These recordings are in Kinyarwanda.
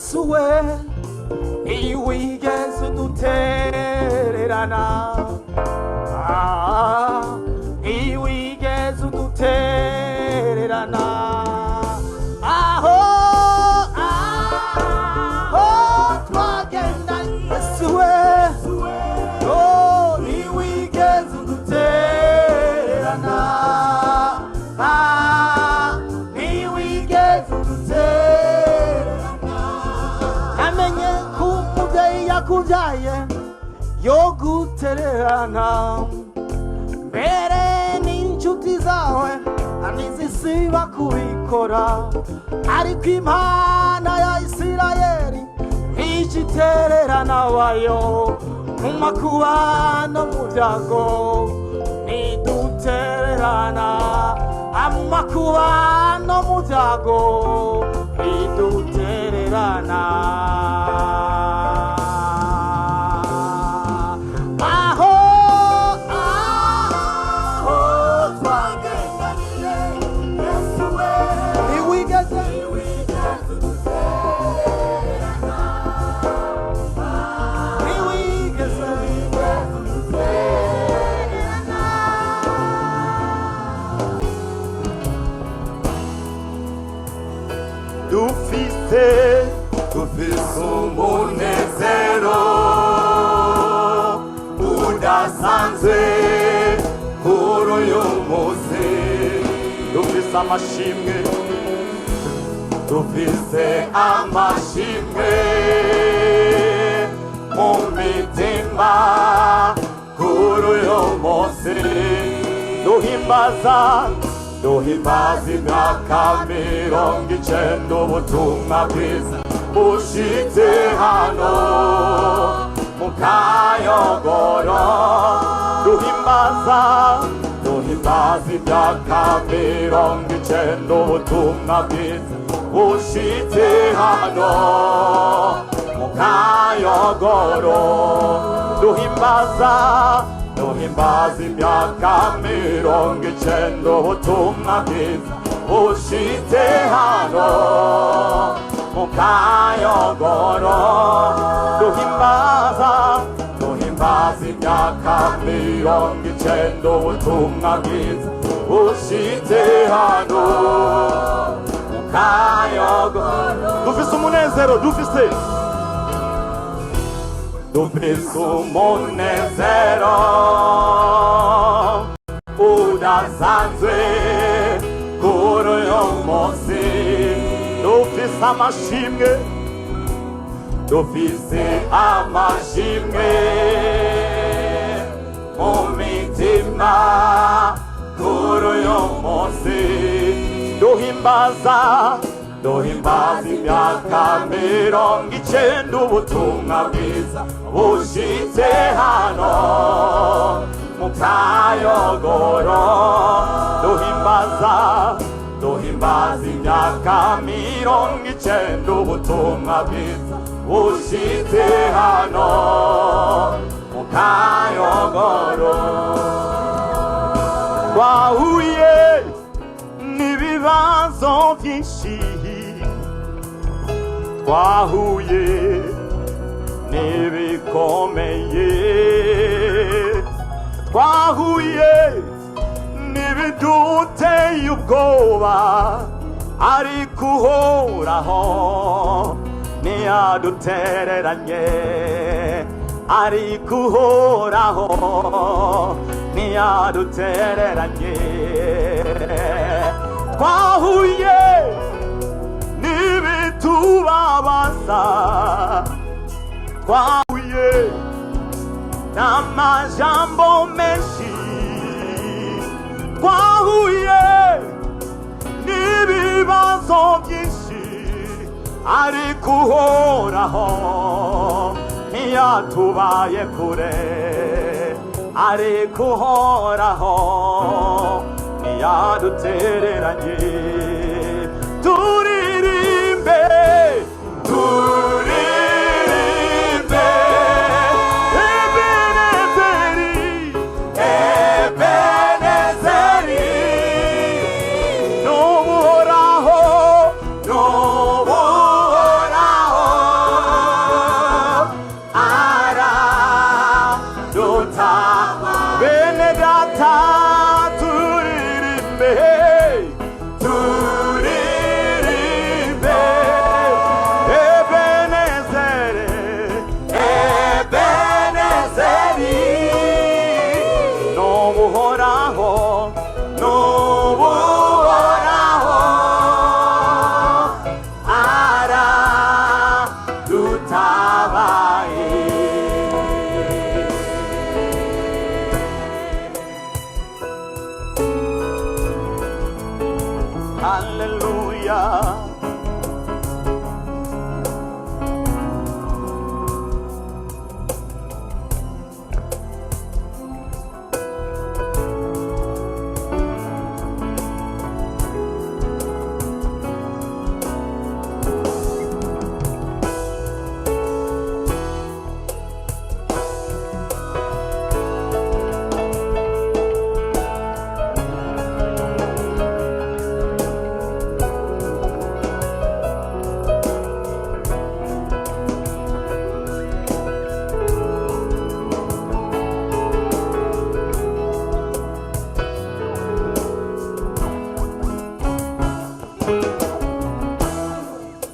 Yesu we ntiwigeze udutererana, ntiwigeze udutererana, aho twagenda Yesu we ntiwigeze udutererana, ntiwigeze udutererana. Namenye ko umubyeyi yakubyaye yo gutererana, mbere n'inshuti zawe ntizisiba kubikora, ariko Imana ya Isirayeli ntijitererana wayo, mu makuba no mu byago ntidutererana, mu makuba no mu byago ntidutererana. Dufise umunezero udasanzwe kuri uyu munsi, dufise amashimwe, dufise amashimwe mu mitima kuri uyu munsi, duhimbaza imyaka 90 ubutumwa bwiza bushitse hano mu Kayogoro, duhimbaza imyaka 90 ubutumwa bwiza bushitse hano mu Kayogoro, duhimbaza imyaka 90 ubutumwa bwiza bushitse hano mu Kayogoro, duhimbaza imyaka 90 ubutumwa bwiza bushitse hano mu Kayogoro. Dufise umunezero, dufise umunezero udasanzwe kuri uyu munsi, dufise amashimwe, mu mitima kuri uyu munsi, duhimbaza imyaka 90 ubutumwa bwiza bushitse hano mu Kayogoro, duhimbaza imyaka 90 ubutumwa bwiza bushitse hano mu Kayogoro. Twahuye n'ibibazo byinshi, twahuye n'ibikomeye, twahuye n'ibiduteye ubwoba, ariko Uhoraho ntiyadutereranye, ariko Uhoraho ntiyadutereranye. Twahuye n'ibitubabaza, twahuye n'amajambo menshi, twahuye n'ibibazo byinshi, ariko Uhoraho ntiyatubaye kure, ariko Uhoraho ntiyadutereranye. Turirimbe Ebenezeri, n'Uhoraho bene data turirimbe turirimbe Ebenezeri Ebenezeri n'ubuhoraho n'ubuhoraho aradutabaye Hallelujah.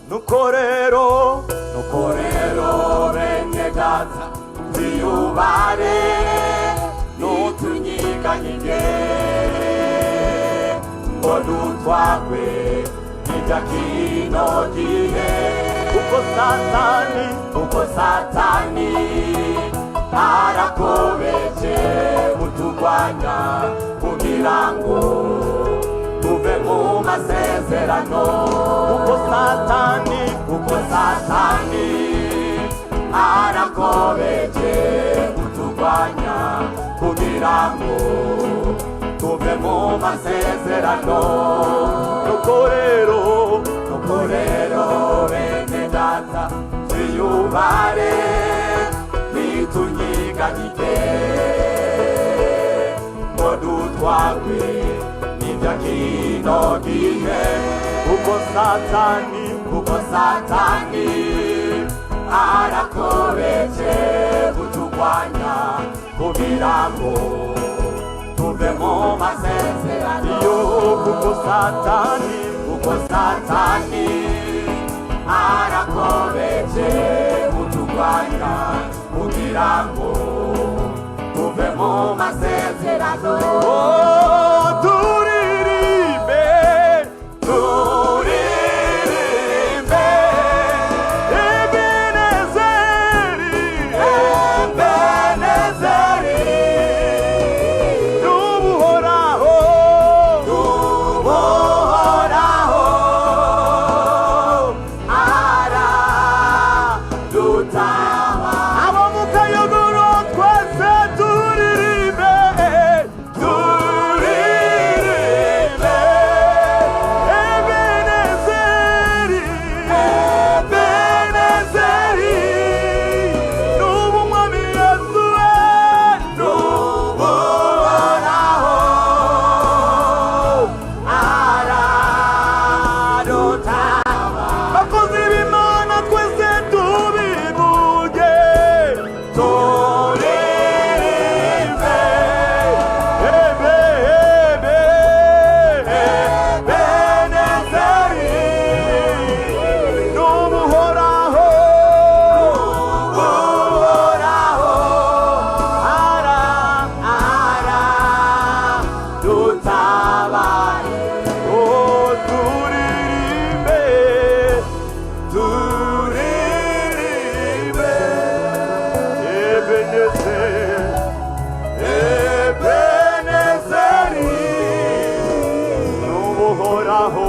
Nuko rero bene data ziyubare n'utunyiganyige ngo dutwagwe n'ibya kino gihe kuko satani arakobeje kuturwanya kugira ngo tuve mu masezerano kuko satani arakobeje kuturwanya kugira ngo tuve mu masezerano nuko rero bene data twiyubare nitunyiganyike ngo dutwagwe n'ibya kino gihe kuko satani arakobeje kuturwanya kugira ngo tuve mu masezerano kuko satani arakobeje kuturwanya kugira ngo tuve mu masezerano turirimbe Ebenezeri n'ubuhoraho